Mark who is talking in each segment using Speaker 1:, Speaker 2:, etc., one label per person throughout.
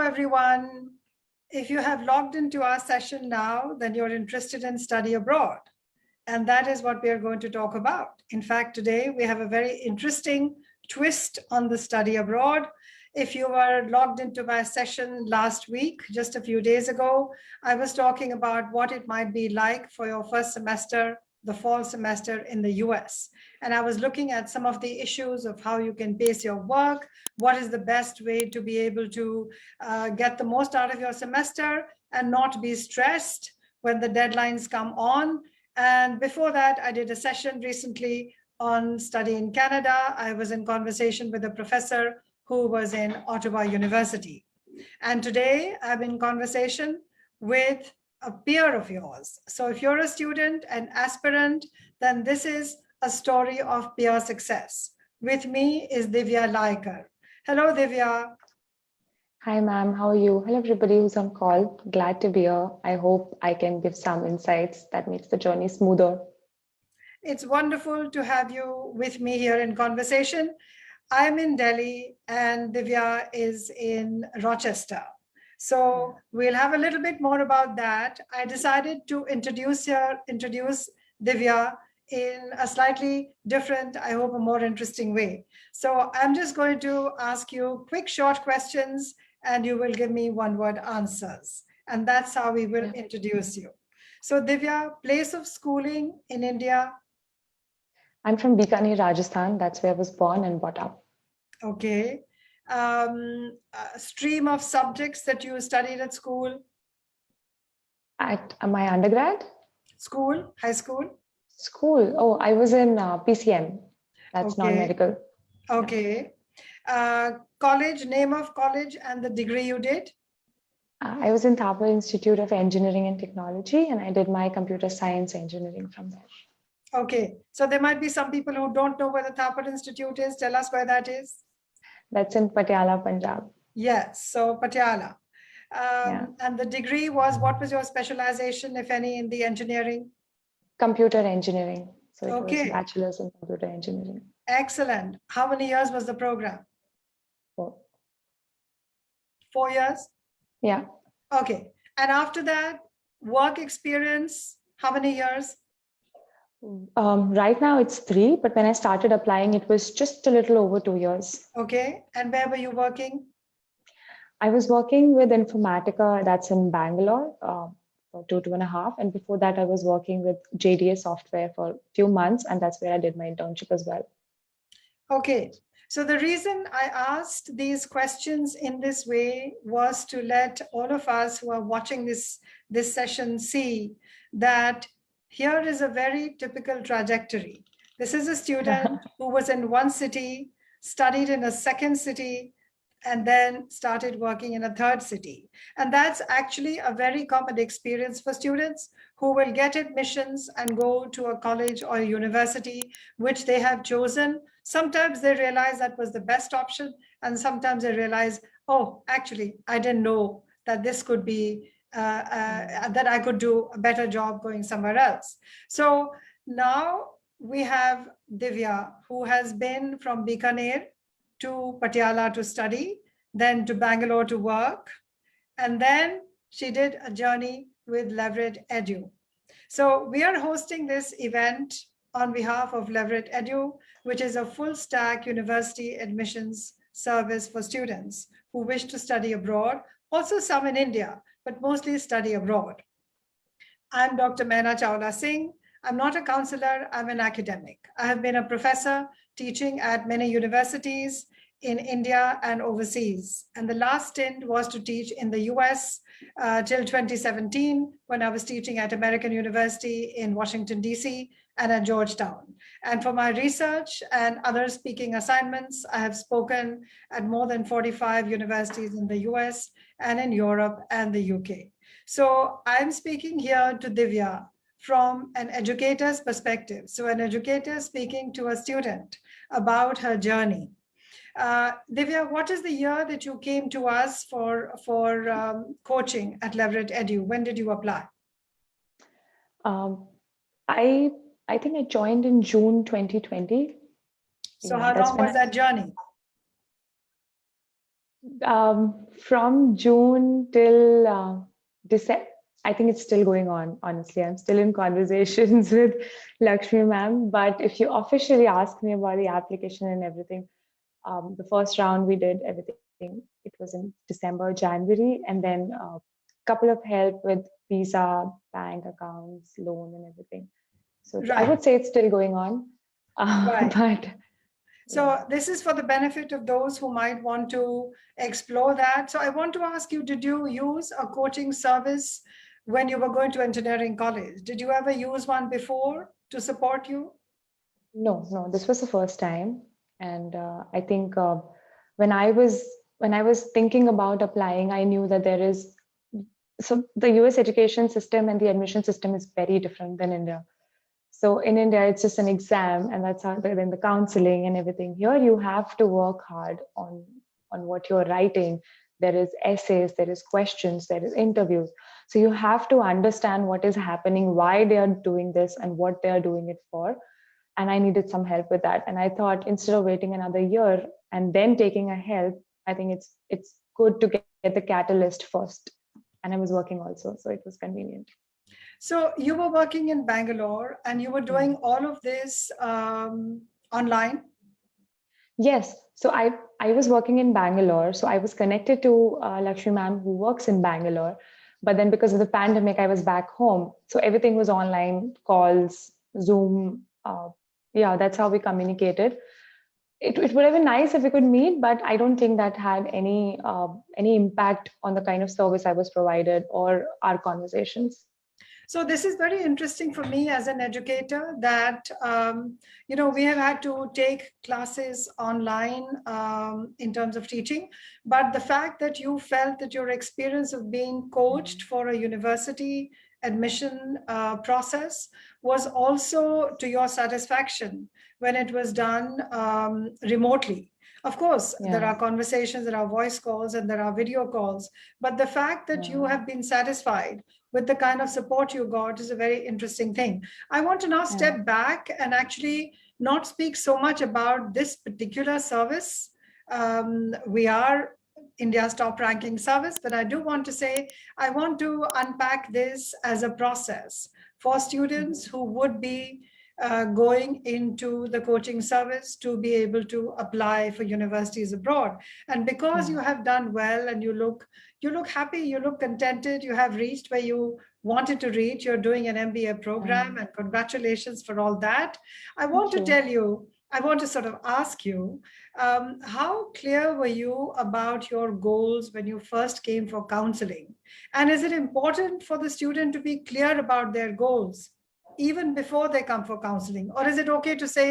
Speaker 1: everyone. If you have logged into our session now, then you're interested in study abroad. And that is what we are going to talk about. In fact, today we have a very interesting twist on the study abroad. If you were logged into my session last week, just a few days ago, I was talking about what it might be like for your first semester, the fall semester in the US. And I was looking at some of the issues of how you can pace your work, what is the best way to be able to get the most out of your semester and not be stressed when the deadlines come on. And before that, I did a session recently on study in Canada. I was in conversation with a professor who was in Ottawa University. And today I'm in conversation with a peer of yours. So if you're a student, an aspirant, then this is a story of peer success. With me is Divya Laikar. Hello, Divya.
Speaker 2: Hi, ma'am. How are you? Hello, everybody who's on call. Glad to be here. I hope I can give some insights that makes the journey smoother.
Speaker 1: It's wonderful to have you with me here in conversation. I'm in Delhi and Divya is in Rochester. So we'll have a little bit more about that. I decided to introduce Divya in a slightly different, I hope a more interesting way. So I'm just going to ask you quick, short questions and you will give me one-word answers. And that's how we will introduce you. So Divya, place of schooling in India?
Speaker 2: I'm from Bikaner, Rajasthan. That's where I was born and brought up.
Speaker 1: Okay. Stream of subjects that you studied at school?
Speaker 2: At my undergrad?
Speaker 1: School, high school?
Speaker 2: School. Oh, I was in PCM. That's non-medical.
Speaker 1: Okay. College, name of college and the degree you did?
Speaker 2: I was in Thapar Institute of Engineering and Technology, and I did my computer science engineering from there.
Speaker 1: Okay. So there might be some people who don't know where the Thapar Institute is. Tell us where that is.
Speaker 2: That's in Patiala, Punjab.
Speaker 1: Yes. So Patiala. And the degree was, what was your specialization, if any, in the engineering?
Speaker 2: Computer engineering. So it was bachelor's in computer engineering.
Speaker 1: Excellent. How many years was the program?
Speaker 2: 4.
Speaker 1: 4 years?
Speaker 2: Yeah.
Speaker 1: Okay. And after that, work experience, how many years?
Speaker 2: Right now it's 3, but when I started applying, it was just a little over 2 years.
Speaker 1: Okay. And where were you working?
Speaker 2: I was working with Informatica, that's in Bangalore, for 2.5. And before that, I was working with JDA Software for a few months, and that's where I did my internship as well.
Speaker 1: Okay. So the reason I asked these questions in this way was to let all of us who are watching this session see that here is a very typical trajectory. This is a student who was in one city, studied in a second city, and then started working in a third city. And that's actually a very common experience for students who will get admissions and go to a college or a university which they have chosen. Sometimes they realize that was the best option, and sometimes they realize, oh, actually, I didn't know that this could be, that I could do a better job going somewhere else. So now we have Divya, who has been from Bikaner to Patiala to study, then to Bangalore to work, and then she did a journey with Leverett Edu. So we are hosting this event on behalf of Leverett Edu, which is a full stack university admissions service for students who wish to study abroad, also some in India, but mostly study abroad. I'm Dr. Mehna Chawla Singh. I'm not a counselor, I'm an academic. I have been a professor teaching at many universities in India and overseas. And the last stint was to teach in the US till 2017, when I was teaching at American University in Washington, DC, and at Georgetown. And for my research and other speaking assignments, I have spoken at more than 45 universities in the US and in Europe and the UK. So I'm speaking here to Divya from an educator's perspective. So an educator speaking to a student about her journey. Divya, what is the year that you came to us for coaching at Leverett Edu? When did you apply?
Speaker 2: I think I joined in June 2020.
Speaker 1: So how long was that journey?
Speaker 2: From June till December, I think it's still going on, honestly. I'm still in conversations with Lakshmi ma'am. But if you officially ask me about the application and everything, the first round we did everything. It was in December, January, and then a couple of help with visa, bank accounts, loan, and everything. So I
Speaker 1: Right,
Speaker 2: would say it's still going on.
Speaker 1: right.
Speaker 2: But yeah.
Speaker 1: So this is for the benefit of those who might want to explore that. So I want to ask you, did you use a coaching service when you were going to engineering college? Did you ever use one before to support you?
Speaker 2: No, no, this was the first time, and I think when I was when I was thinking about applying, I knew that there is so the US education system and the admission system is very different than India. So in India, it's just an exam, and that's how then the counseling and everything. Here, you have to work hard on what you're writing. There is essays, there is questions, there is interviews. So you have to understand what is happening, why they are doing this, and what they are doing it for. And I needed some help with that. And I thought instead of waiting another year and then taking a help, I think it's good to get the catalyst first. And I was working also, so it was convenient.
Speaker 1: So you were working in Bangalore and you were doing all of this online.
Speaker 2: Yes. So I was working in Bangalore. So I was connected to Lakshmi ma'am who works in Bangalore. But then because of the pandemic, I was back home. So everything was online, calls, Zoom. Yeah, that's how we communicated. It would have been nice if we could meet, but I don't think that had any impact on the kind of service I was provided or our conversations.
Speaker 1: So this is very interesting for me as an educator that, we have had to take classes online in terms of teaching, but the fact that you felt that your experience of being coached for a university admission process was also to your satisfaction when it was done remotely. Of course, there
Speaker 2: Yeah.
Speaker 1: are conversations, there are voice calls, and there are video calls, but the fact that you
Speaker 2: Yeah.
Speaker 1: have been satisfied with the kind of support you got is a very interesting thing. I want to now
Speaker 2: Yeah.
Speaker 1: step back and actually not speak so much about this particular service. We are India's top ranking service, but I do want to say I want to unpack this as a process for students who would be going into the coaching service to be able to apply for universities abroad. And because
Speaker 2: Yeah.
Speaker 1: you have done well and you look happy, you look contented, you have reached where you wanted to reach, you're doing an MBA program, and congratulations for all that. I want
Speaker 2: Thank
Speaker 1: to
Speaker 2: you.
Speaker 1: tell you, I want to sort of ask you, how clear were you about your goals when you first came for counseling? And is it important for the student to be clear about their goals even before they come for counseling? Or is it okay to say,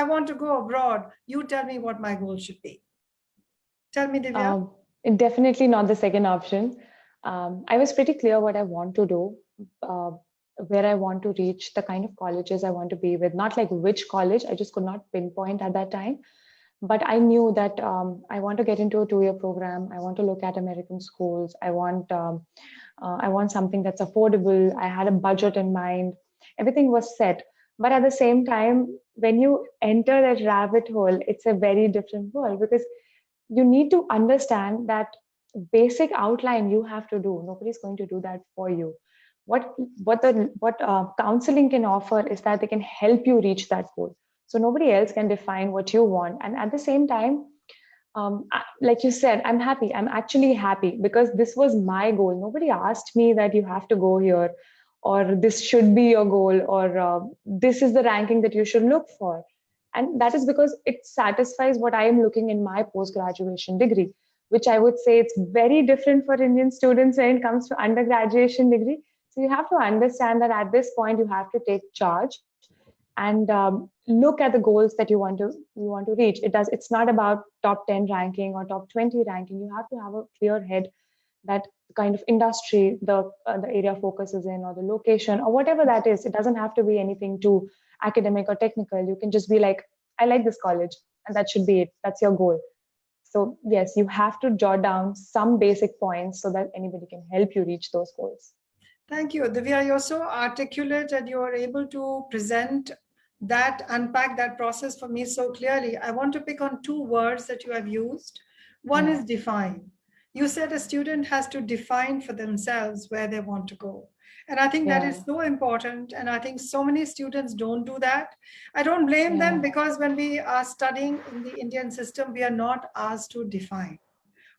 Speaker 1: I want to go abroad, you tell me what my goal should be? Tell me, Divya.
Speaker 2: Um, Definitely not the second option. I was pretty clear what I want to do, uh, where I want to reach, the kind of colleges I want to be with, not like which college, I just could not pinpoint at that time. But I knew that I want to get into a 2-year program. I want to look at American schools. I want something that's affordable. I had a budget in mind. Everything was set. But at the same time, when you enter that rabbit hole, it's a very different world because you need to understand that basic outline you have to do. Nobody's going to do that for you. What counseling can offer is that they can help you reach that goal. So nobody else can define what you want. And at the same time, like you said, I'm happy. I'm actually happy because this was my goal. Nobody asked me that you have to go here, or this should be your goal, or this is the ranking that you should look for. And that is because it satisfies what I am looking in my post graduation degree, which I would say it's very different for Indian students when it comes to undergraduation degree. So you have to understand that at this point you have to take charge and look at the goals that you want to reach. It's not about top 10 ranking or top 20 ranking. You have to have a clear head that kind of industry the area focuses in, or the location, or whatever that is. It doesn't have to be anything too academic or technical. You can just be like, I like this college, and that should be it. That's your goal. So yes, you have to jot down some basic points so that anybody can help you reach those goals.
Speaker 1: Thank you. Divya, you're so articulate and you are able to present that, unpack that process for me so clearly. I want to pick on two words that you have used. One
Speaker 2: Yeah.
Speaker 1: is define. You said a student has to define for themselves where they want to go. And I think that
Speaker 2: Yeah.
Speaker 1: is so important. And I think so many students don't do that. I don't blame them,
Speaker 2: Yeah.
Speaker 1: because when we are studying in the Indian system, we are not asked to define.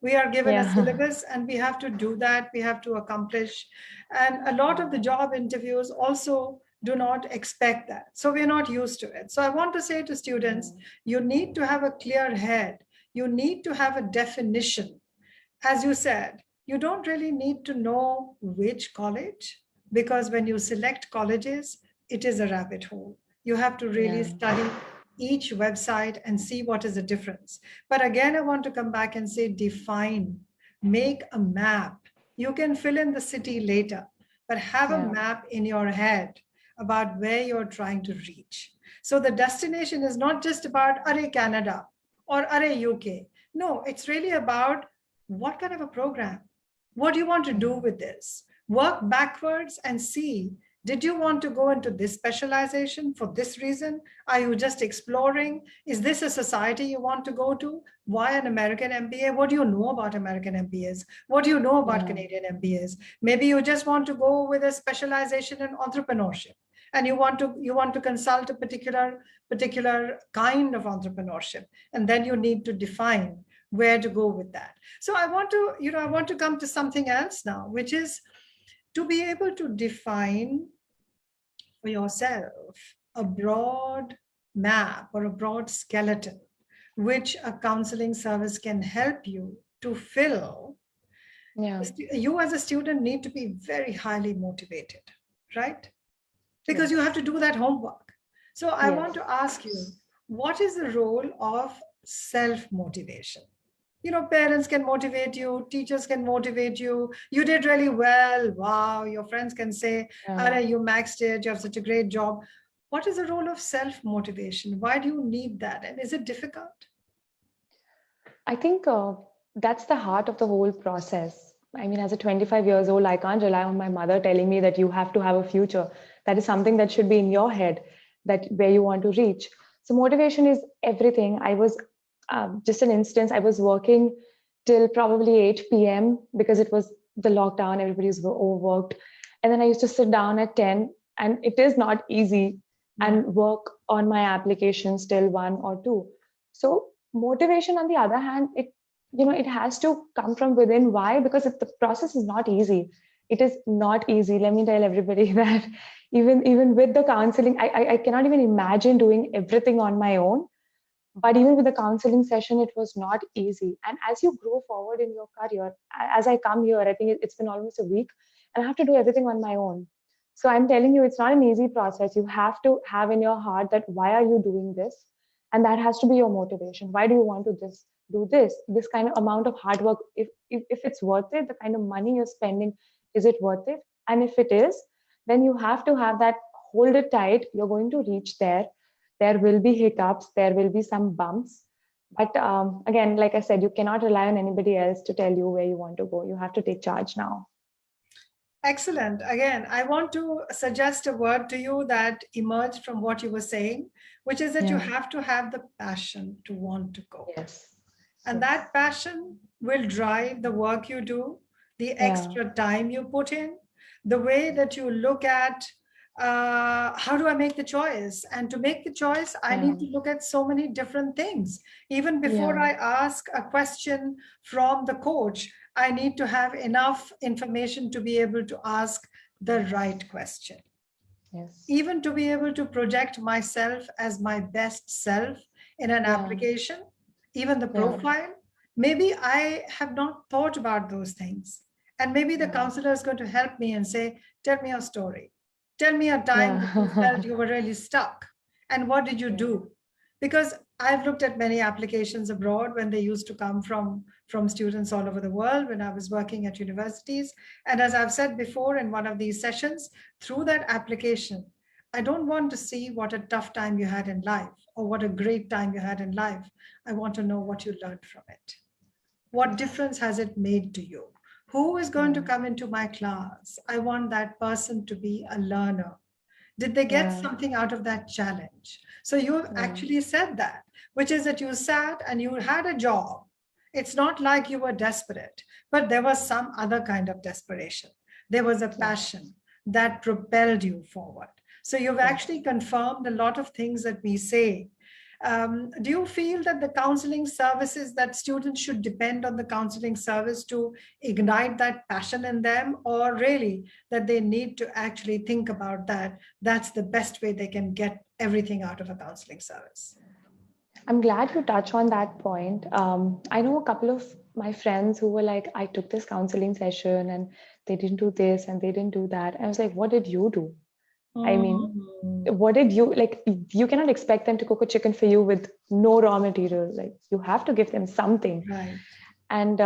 Speaker 1: We are given a
Speaker 2: Yeah.
Speaker 1: syllabus and we have to do that, we have to accomplish. And a lot of the job interviews also do not expect that. So we're not used to it. So I want to say to students, you need to have a clear head. You need to have a definition. As you said, you don't really need to know which college, because when you select colleges, it is a rabbit hole. You have to really
Speaker 2: Yeah.
Speaker 1: study each website and see what is the difference. But again, I want to come back and say define, make a map. You can fill in the city later, but have a
Speaker 2: Yeah.
Speaker 1: map in your head about where you're trying to reach. So the destination is not just about Are Canada or Are UK. No, it's really about what kind of a program? What do you want to do with this? Work backwards and see, did you want to go into this specialization for this reason? Are you just exploring? Is this a society you want to go to? Why an American MBA? What do you know about American MBAs? What do you know about
Speaker 2: Yeah.
Speaker 1: Canadian MBAs? Maybe you just want to go with a specialization in entrepreneurship, and you want to consult a particular kind of entrepreneurship, and then you need to define where to go with that. So I want to come to something else now, which is to be able to define for yourself a broad map or a broad skeleton which a counseling service can help you to fill.
Speaker 2: Yeah.
Speaker 1: You as a student need to be very highly motivated, right? Because you
Speaker 2: Yes.
Speaker 1: have to do that homework. So I want
Speaker 2: Yes.
Speaker 1: to ask you, what is the role of self motivation? Parents can motivate you, teachers can motivate you. You did really well. Wow. Your friends can say,
Speaker 2: Yeah.
Speaker 1: Ara, you maxed it. You have such a great job. What is the role of self motivation? Why do you need that? And is it difficult?
Speaker 2: I think that's the heart of the whole process. I mean, as a 25 years old, I can't rely on my mother telling me that you have to have a future. That is something that should be in your head, that where you want to reach. So motivation is everything. I was just an instance. I was working till probably 8 p.m. because it was the lockdown. Everybody was overworked, and then I used to sit down at 10, and it is not easy, and work on my applications till 1 or 2. So motivation, on the other hand, it has to come from within. Why? Because the process is not easy. It is not easy. Let me tell everybody that even with the counseling, I cannot even imagine doing everything on my own. But even with the counseling session, it was not easy. And as you grow forward in your career, as I come here, I think it's been almost a week, and I have to do everything on my own. So I'm telling you, it's not an easy process. You have to have in your heart that why are you doing this? And that has to be your motivation. Why do you want to do this kind of amount of hard work? If it's worth it, the kind of money you're spending, is it worth it? And if it is, then you have to have that, hold it tight. You're going to reach there. There will be hiccups, there will be some bumps. But again, like I said, you cannot rely on anybody else to tell you where you want to go. You have to take charge now.
Speaker 1: Excellent. Again, I want to suggest a word to you that emerged from what you were saying, which is that you
Speaker 2: Yeah.
Speaker 1: have to have the passion to want to go.
Speaker 2: Yes.
Speaker 1: And
Speaker 2: Yes.
Speaker 1: that passion will drive the work you do, the
Speaker 2: Yeah.
Speaker 1: extra time you put in, the way that you look at how do I make the choice? And to make the choice, I
Speaker 2: Yeah.
Speaker 1: need to look at so many different things. Even before
Speaker 2: Yeah.
Speaker 1: I ask a question from the coach, I need to have enough information to be able to ask the right question.
Speaker 2: Yes.
Speaker 1: Even to be able to project myself as my best self in an
Speaker 2: Yeah.
Speaker 1: application, even the
Speaker 2: Yeah.
Speaker 1: profile, maybe I have not thought about those things. And maybe the
Speaker 2: Yeah.
Speaker 1: counselor is going to help me and say, tell me your story. Tell me a time that you felt
Speaker 2: Yeah.
Speaker 1: you were really stuck. And what did you
Speaker 2: Yeah.
Speaker 1: do? Because I've looked at many applications abroad when they used to come from students all over the world when I was working at universities. And as I've said before in one of these sessions, through that application, I don't want to see what a tough time you had in life or what a great time you had in life. I want to know what you learned from it. What difference has it made to you? Who is going to
Speaker 2: Yeah.
Speaker 1: come into my class? I want that person to be a learner. Did they get
Speaker 2: Yeah.
Speaker 1: something out of that challenge? So you have
Speaker 2: Yeah.
Speaker 1: actually said that, which is that you sat and you had a job It's not like you were desperate, but there was some other kind of desperation. There was a passion that propelled you forward. So you've actually confirmed a lot of things that we say. Do you feel that the counseling services, that students should depend on the counseling service to ignite that passion in them, or really that they need to actually think about that? That's the best way they can get everything out of a counseling service.
Speaker 2: I'm glad you touch on that point. I know a couple of my friends who were like, I took this counseling session and they didn't do this and they didn't do that. And I was like, what did you do? I mean, what did you like? You cannot expect them to cook a chicken for you with no raw material. Like, you have to give them something.
Speaker 1: Right.
Speaker 2: And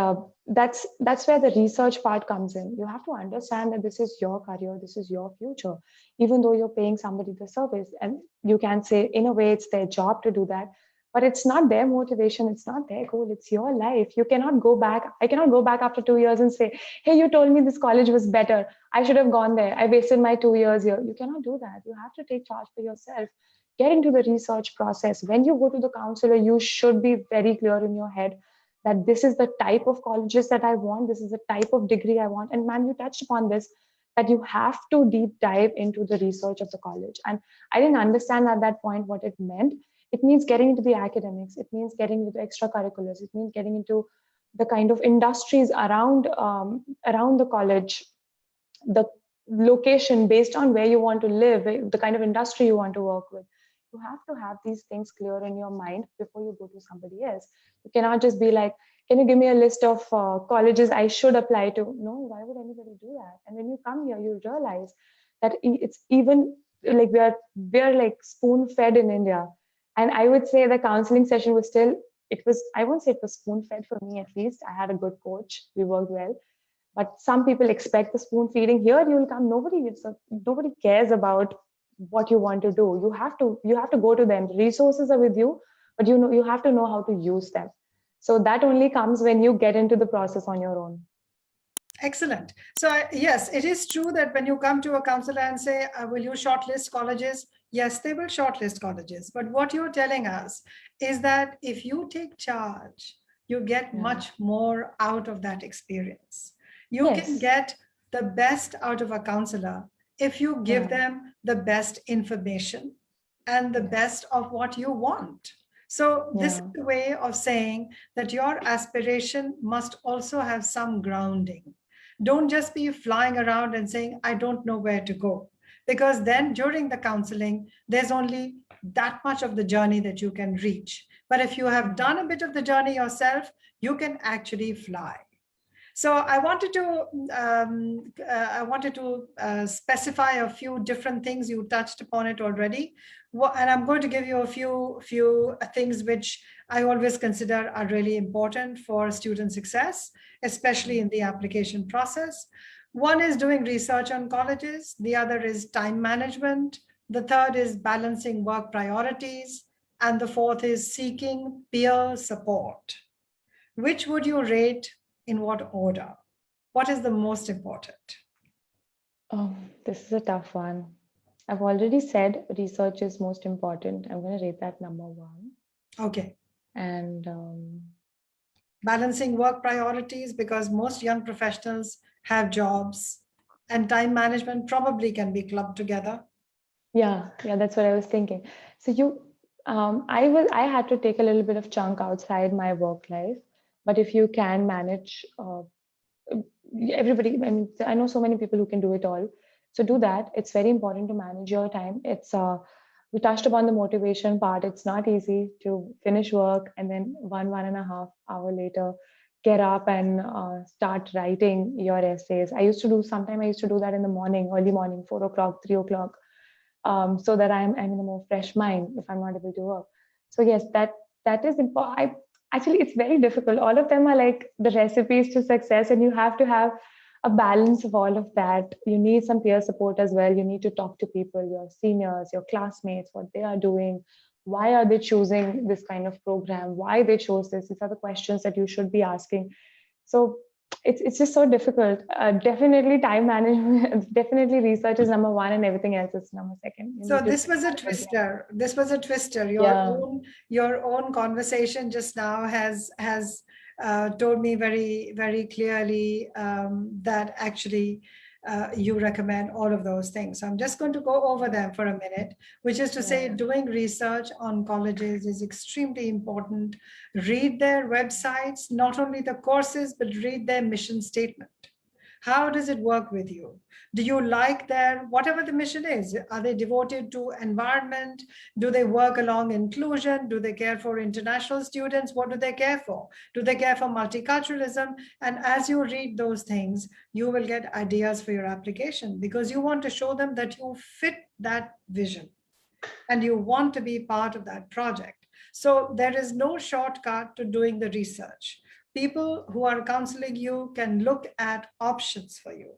Speaker 2: that's where the research part comes in. You have to understand that this is your career, this is your future, even though you're paying somebody the service. And you can say, in a way, it's their job to do that, but it's not their motivation, it's not their goal, it's your life. You cannot go back. I cannot go back after 2 years and say, hey, you told me this college was better, I should have gone there, I wasted my 2 years here. You cannot do that. You have to take charge for yourself. Get into the research process. When you go to the counselor, you should be very clear in your head that this is the type of colleges that I want, this is the type of degree I want. And man, you touched upon this, that you have to deep dive into the research of the college. And I didn't understand at that point what it meant. It means getting into the academics, it means getting into extracurriculars, it means getting into the kind of industries around the college, the location based on where you want to live, the kind of industry you want to work with. You have to have these things clear in your mind before you go to somebody else. You cannot just be like, can you give me a list of colleges I should apply to? No, why would anybody do that? And when you come here, you realize that it's even like we're like spoon fed in India. And I would say the counseling session was still, it was, I won't say it was spoon fed for me at least. I had a good coach, we worked well. But some people expect the spoon feeding. Here you will come, nobody cares about what you want to do. You have to go to them. The resources are with you, but you have to know how to use them. So that only comes when you get into the process on your own.
Speaker 1: Excellent. So yes, it is true that when you come to a counselor and say, will you shortlist colleges? Yes, they will shortlist colleges. But what you're telling us is that if you take charge, you get much more out of that experience. You can get the best out of a counselor if you give them the best information and the best of what you want. So this is the way of saying that your aspiration must also have some grounding. Don't just be flying around and saying, I don't know where to go. Because then during the counseling, there's only that much of the journey that you can reach. But if you have done a bit of the journey yourself, you can actually fly. So I wanted to specify a few different things. You touched upon it already, and I'm going to give you a few things which I always consider are really important for student success, especially in the application process. One is doing research on colleges. The other is time management. The third is balancing work priorities. And the fourth is seeking peer support. Which would you rate in what order? What is the most important?
Speaker 2: Oh, this is a tough one. I've already said research is most important. I'm going to rate that number 1.
Speaker 1: Okay.
Speaker 2: And
Speaker 1: balancing work priorities, because most young professionals have jobs, and time management probably can be clubbed together.
Speaker 2: Yeah, that's what I was thinking. So I had to take a little bit of chunk outside my work life, but if you can manage, everybody, I mean, I know so many people who can do it all. So do that. It's very important to manage your time. We touched upon the motivation part. It's not easy to finish work and then 1.5 hour later get up and start writing your essays. I used to do that in the morning, early morning, 4 o'clock, 3 o'clock, so that I'm in a more fresh mind if I'm not able to work. So yes, that is important. Actually, it's very difficult. All of them are like the recipes to success, and you have to have a balance of all of that. You need some peer support as well. You need to talk to people, your seniors, your classmates, what they are doing. Why are they choosing this kind of program? Why they chose this? These are the questions that you should be asking. So it's just so difficult. Definitely time management, definitely research is number 1 and everything else is number 2.
Speaker 1: So this was a twister. This was a twister. Your own conversation just now has told me very, very clearly that actually you recommend all of those things. So I'm just going to go over them for a minute, which is to say doing research on colleges is extremely important. Read their websites, not only the courses, but read their mission statement. How does it work with you? Do you like their, whatever the mission is, are they devoted to environment? Do they work along inclusion? Do they care for international students? What do they care for? Do they care for multiculturalism? And as you read those things, you will get ideas for your application because you want to show them that you fit that vision and you want to be part of that project. So there is no shortcut to doing the research. People who are counseling you can look at options for you,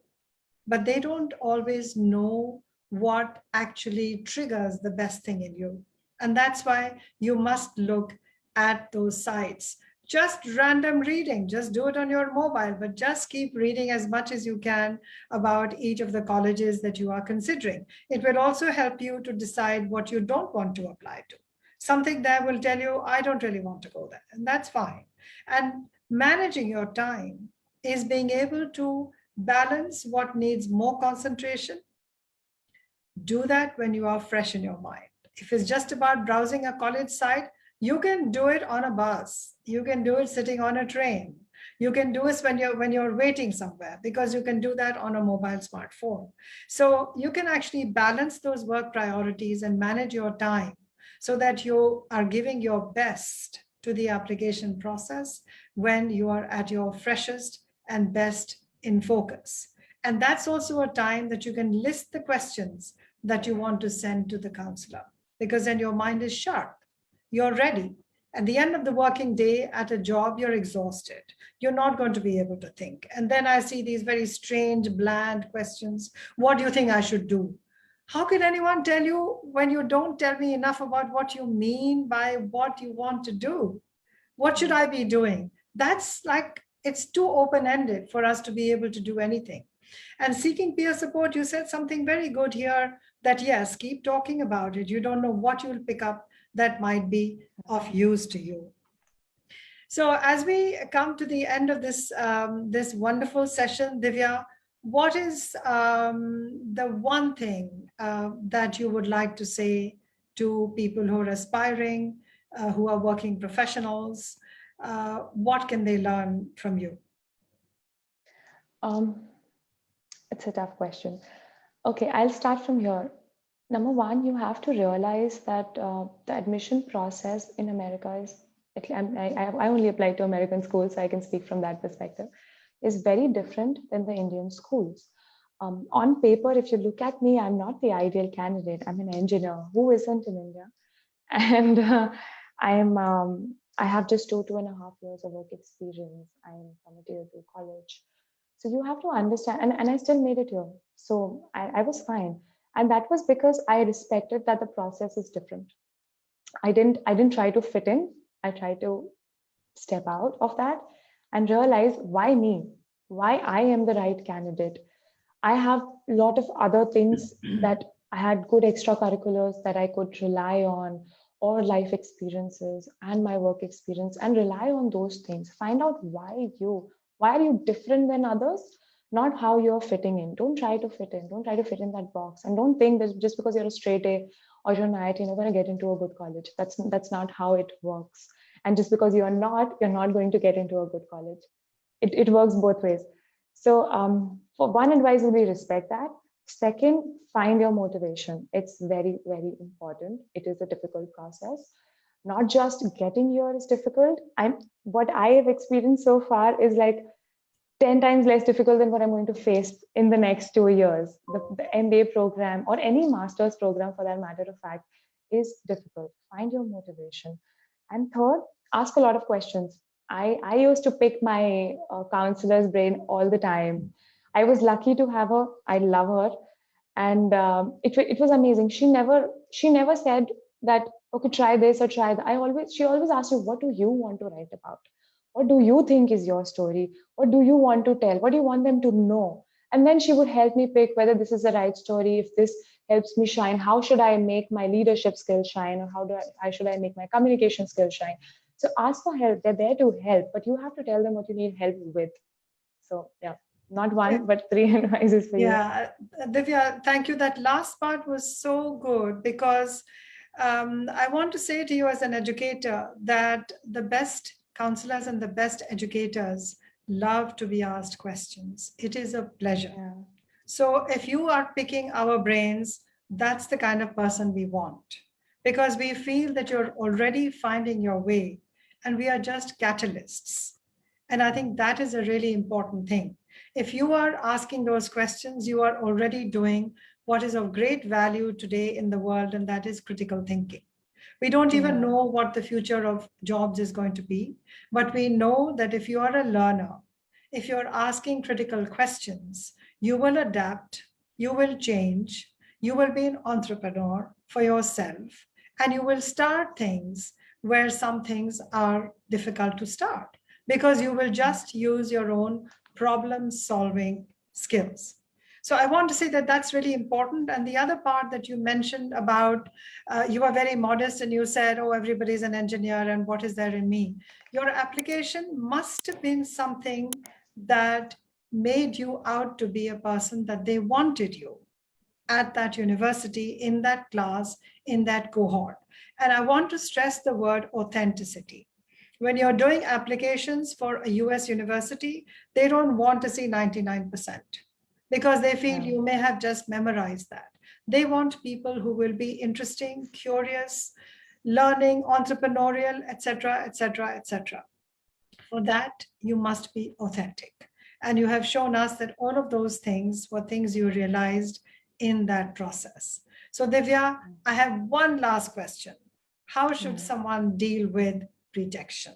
Speaker 1: but they don't always know what actually triggers the best thing in you. And that's why you must look at those sites. Just random reading, just do it on your mobile, but just keep reading as much as you can about each of the colleges that you are considering. It will also help you to decide what you don't want to apply to. Something there will tell you, I don't really want to go there, and that's fine. And managing your time is being able to balance what needs more concentration. Do that when you are fresh in your mind. If it's just about browsing a college site, you can do it on a bus. You can do it sitting on a train. You can do it when you're waiting somewhere because you can do that on a mobile smartphone. So you can actually balance those work priorities and manage your time so that you are giving your best to the application process when you are at your freshest and best in focus. And that's also a time that you can list the questions that you want to send to the counselor, because then your mind is sharp, you're ready. At the end of the working day at a job, you're exhausted. You're not going to be able to think. And then I see these very strange, bland questions. What do you think I should do? How can anyone tell you when you don't tell me enough about what you mean by what you want to do? What should I be doing? That's like, it's too open-ended for us to be able to do anything. And seeking peer support, you said something very good here that yes, keep talking about it. You don't know what you'll pick up that might be of use to you. So as we come to the end of this, this wonderful session, Divya, what is the one thing that you would like to say to people who are aspiring, who are working professionals? What can they learn from you?
Speaker 2: It's a tough question. Okay, I'll start from here. Number one, you have to realize that the admission process in America is, I only apply to American schools, so I can speak from that perspective, is very different than the Indian schools. On paper, if you look at me, I'm not the ideal candidate. I'm an engineer who isn't in India. And I have just 2.5 years of work experience. I'm from a tier 2 college. So you have to understand, and I still made it here. So I was fine. And that was because I respected that the process is different. I didn't try to fit in. I tried to step out of that and realize why me, why I am the right candidate. I have a lot of other things that I had good extracurriculars that I could rely on, or life experiences and my work experience, and rely on those things. Find out why are you different than others, not how you're fitting in. Don't try to fit in. Don't try to fit in that box. And don't think that just because you're a straight A or you're an IIT, you're going to get into a good college. That's not how it works. And just because you're not going to get into a good college. It works both ways. So for one advice will be respect that. Second, find your motivation. It's very, very important. It is a difficult process. Not just getting here is difficult. What I have experienced so far is like 10 times less difficult than what I'm going to face in the next 2 years. The MBA program or any master's program for that matter of fact is difficult. Find your motivation. And third, ask a lot of questions. I used to pick my counselor's brain all the time. I was lucky to have her. I love her. And it was amazing. She never said that, okay, try this or try that. She always asked you, what do you want to write about? What do you think is your story? What do you want to tell? What do you want them to know? And then she would help me pick whether this is the right story, if this helps me shine, how should I make my leadership skills shine, or how should I make my communication skills shine? So ask for help. They're there to help, but you have to tell them what you need help with. So yeah, not one, but 3 advices for you.
Speaker 1: Yeah, Divya, thank you. That last part was so good because I want to say to you as an educator that the best counselors and the best educators love to be asked questions. It is a pleasure.
Speaker 2: Yeah.
Speaker 1: So if you are picking our brains, that's the kind of person we want because we feel that you're already finding your way and we are just catalysts. And I think that is a really important thing. If you are asking those questions, you are already doing what is of great value today in the world, and that is critical thinking. We don't even
Speaker 2: Yeah.
Speaker 1: know what the future of jobs is going to be, but we know that if you are a learner, if you're asking critical questions, you will adapt, you will change, you will be an entrepreneur for yourself, and you will start things where some things are difficult to start because you will just use your own problem solving skills. So I want to say that that's really important. And the other part that you mentioned about you are very modest and you said, oh, everybody's an engineer and what is there in me? Your application must have been something that made you out to be a person that they wanted you at that university, in that class, in that cohort. And I want to stress the word authenticity. When you're doing applications for a US university, they don't want to see 99% because they feel
Speaker 2: Yeah.
Speaker 1: you may have just memorized that. They want people who will be interesting, curious, learning, entrepreneurial, etc., etc., etc. For that, you must be authentic. And you have shown us that all of those things were things you realized in that process. So, Divya, I have one last question. How should someone deal with rejection?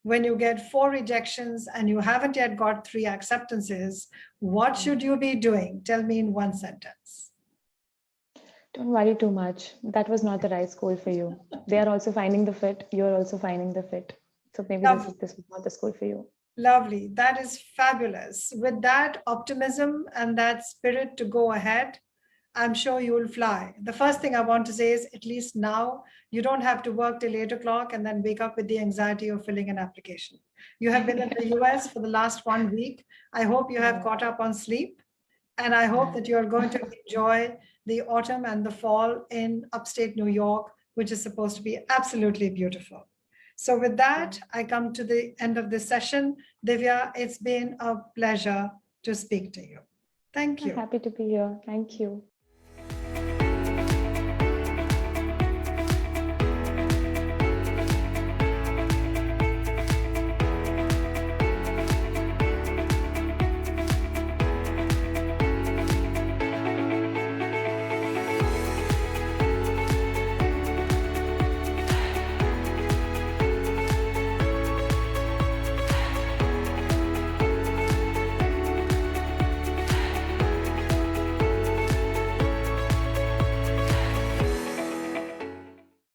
Speaker 1: When you get 4 rejections and you haven't yet got 3 acceptances, what should you be doing? Tell me in one sentence.
Speaker 2: Don't worry too much. That was not the right school for you. They are also finding the fit. You're also finding the fit. So maybe
Speaker 1: Lovely.
Speaker 2: this was not the school for you.
Speaker 1: Lovely. That is fabulous. With that optimism and that spirit to go ahead, I'm sure you will fly. The first thing I want to say is at least now you don't have to work till 8 o'clock and then wake up with the anxiety of filling an application. You have been in the US for the last 1 week. I hope you have caught up on sleep. And I hope that you're going to enjoy the autumn and the fall in upstate New York, which is supposed to be absolutely beautiful. So, with that, I come to the end of this session. Divya, it's been a pleasure to speak to you. Thank
Speaker 2: I'm
Speaker 1: you.
Speaker 2: happy to be here. Thank you.